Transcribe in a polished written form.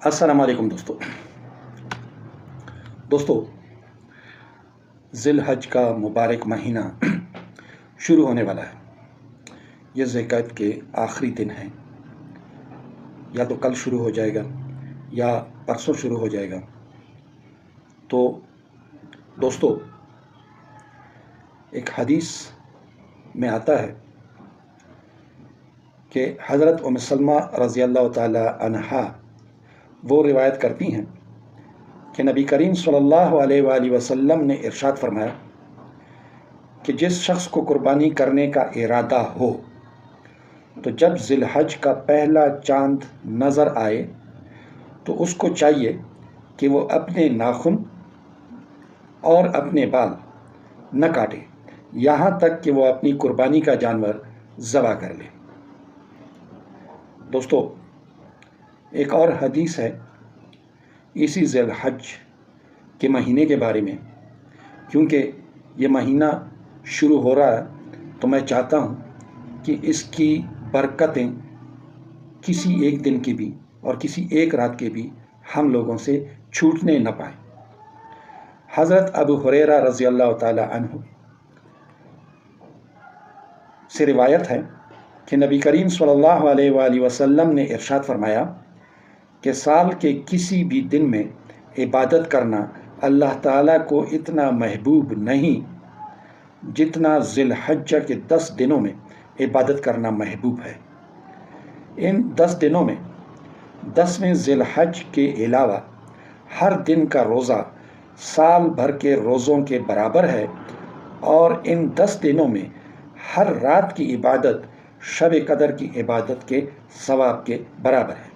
السلام علیکم دوستو ذی الحج کا مبارک مہینہ شروع ہونے والا ہے۔ یہ ذی القعدہ کے آخری دن ہیں، یا تو کل شروع ہو جائے گا یا پرسوں شروع ہو جائے گا۔ تو دوستو ایک حدیث میں آتا ہے کہ حضرت ام سلمہ رضی اللہ تعالی عنہا وہ روایت کرتی ہیں کہ نبی کریم صلی اللہ علیہ وآلہ وسلم نے ارشاد فرمایا کہ جس شخص کو قربانی کرنے کا ارادہ ہو تو جب ذی الحج کا پہلا چاند نظر آئے تو اس کو چاہیے کہ وہ اپنے ناخن اور اپنے بال نہ کاٹے یہاں تک کہ وہ اپنی قربانی کا جانور ذبح کر لے۔ دوستو ایک اور حدیث ہے اسی ذی الحج کے مہینے کے بارے میں، کیونکہ یہ مہینہ شروع ہو رہا ہے تو میں چاہتا ہوں کہ اس کی برکتیں کسی ایک دن کی بھی اور کسی ایک رات کے بھی ہم لوگوں سے چھوٹنے نہ پائیں۔ حضرت ابو ہریرہ رضی اللہ تعالی عنہ سے روایت ہے کہ نبی کریم صلی اللہ علیہ وآلہ وسلم نے ارشاد فرمایا کہ سال کے کسی بھی دن میں عبادت کرنا اللہ تعالیٰ کو اتنا محبوب نہیں جتنا ذی الحجہ کے 10 دنوں میں عبادت کرنا محبوب ہے۔ ان 10 دنوں میں 10ویں ذی الحج کے علاوہ ہر دن کا روزہ سال بھر کے روزوں کے برابر ہے، اور ان 10 دنوں میں ہر رات کی عبادت شب قدر کی عبادت کے ثواب کے برابر ہے۔